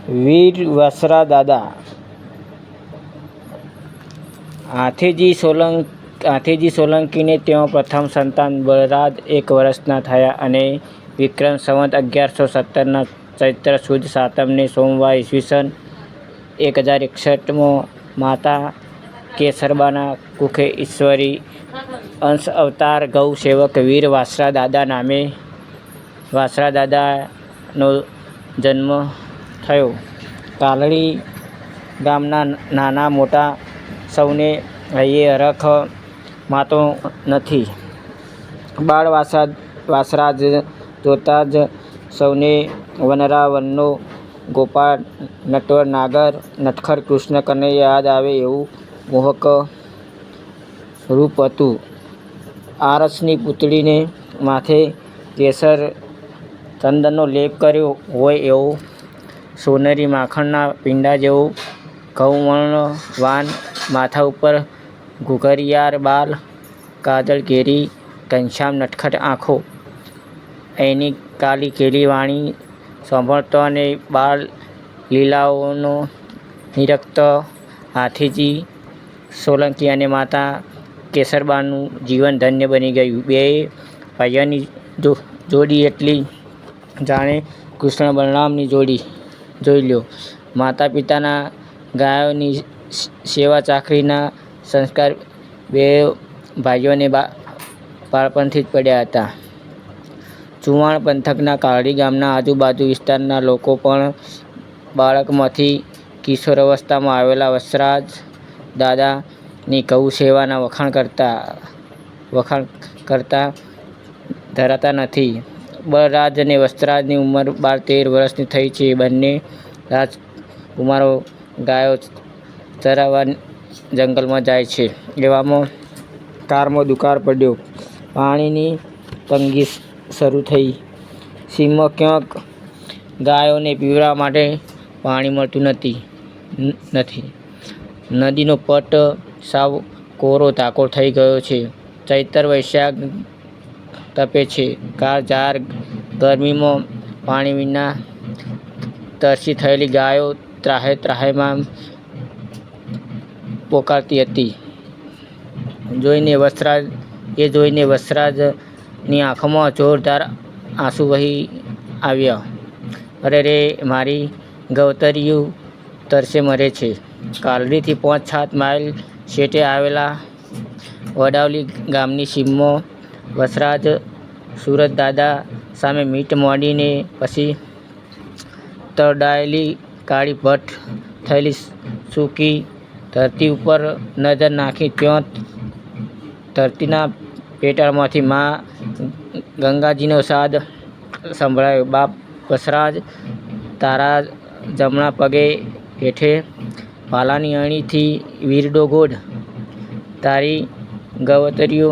વીર વસરા દાદા હાથીજી સોલંકીને તેઓ પ્રથમ સંતાન બળરાજ 1 વર્ષના થયા અને વિક્રમ સંવત 1117ના ચૈત્ર સુદ સાતમને સોમવાર ઈસવીસન 1061માં માતા કેસરબાના કુખે ઈશ્વરી અંશ અવતાર ગૌ સેવક વીર વાસરા દાદા નામે વાસરા દાદાનો જન્મ થયો. કાલડી ગામના નાના મોટા સૌને હૈયે હરખ માતો નથી. બાળ વાસરા જોતા જ સૌને વનરા વનનો ગોપાળ નટવર નાગર નટખટ કૃષ્ણ કનૈયા યાદ આવે એવું મોહક રૂપ હતું. આરસની પૂતળીને માથે કેસર ચંદનનો લેપ કર્યો હોય એવું સોનેરી માખણના પીંડા જેવું ઘઉંવર્ણવાન માથા ઉપર ઘૂઘરીયાર બાલ, કાજળ ઘેરી ઘનશ્યામ નટખટ આંખો, એની કાલી ઘેલી વાણી સાંભળતો અને બાળ લીલાઓનો નિરખતો હાથીજી સોલંકી અને માતા કેસરબાનું જીવન ધન્ય બની ગયું. બેય ભાઈઓની જોડી એટલી જાણે કૃષ્ણ બલરામની જોડી જોઈ લો. માતા પિતાના ગાયોની સેવા ચાકરીના સંસ્કાર બેય ભાઈઓને બાળપણથી જ પડ્યા હતા. ચુવાણ પંથકના કાલડી ગામના આજુબાજુ વિસ્તારના લોકો પણ બાળકમાંથી કિશોર અવસ્થામાં આવેલા વસરાજ દાદાની ગૌ સેવાના વખાણ કરતા ધરાતા નથી. બળરાજ અને વસરાજની ઉંમર 12-13 વર્ષની થઈ છે. બંને રાજકુમારો ગાયો ચરાવવા જંગલમાં જાય છે. એવામાં કારમાં દુકાળ પડ્યો. પાણીની તંગી શરૂ થઈ. સીમમાં ક્યાંક ગાયોને પીવડાવવા માટે પાણી મળતું નથી. નદીનો પટ સાવ કોરો ધાકોડ થઈ ગયો છે. ચૈત્ર વૈશાખ તપે છે. કાળઝાળ ગરમીમાં પાણી વિના તરસી થયેલી ગાયો ત્રાહિમામ પોકારતી હતી. જોઈને વસરાજની આંખોમાં જોરદાર આંસુ વહી આવ્યા. અરે રે, મારી ગૌતરીયું તરસે મરે છે. કાલડીથી 5-7 માઇલ શેટે આવેલા વડાવલી ગામની સીમમાં વસરાજ સુરત દાદા સામે મીટ માંડીને પછી તરડાયેલી કાળી ભટ્ટ થયેલી સૂકી ધરતી ઉપર નજર નાખી. ત્યાં ધરતીના પેટાળમાંથી મા ગંગાજીનો સાદ સંભળાયો. બાપ વસરાજ, તારા જમણા પગે હેઠે ભાલાની અણીથી વીરડો ગોંડ. તારી ગૌતરીઓ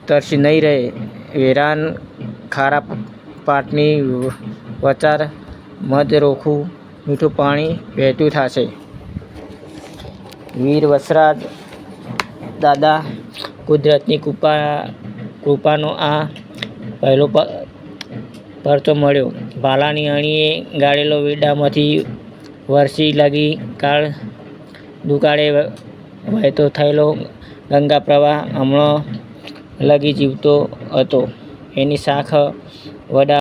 તરસી નહીં રહે. વેરાન ખારા પાટની વચાર મધરોખું મીઠું પાણી વહેતું થશે. વીર વસરાજ દાદા, કુદરતની કૃપાનો આ પહેલો પરચો મળ્યો. ભાલાની અણીએ ગાળેલો વીરડામાંથી વર્ષી લગી કાળ દુકાળે વહેતો થયેલો ગંગા પ્રવાહ હમણાં લગી જીવતો હતો. એની શાખ વડા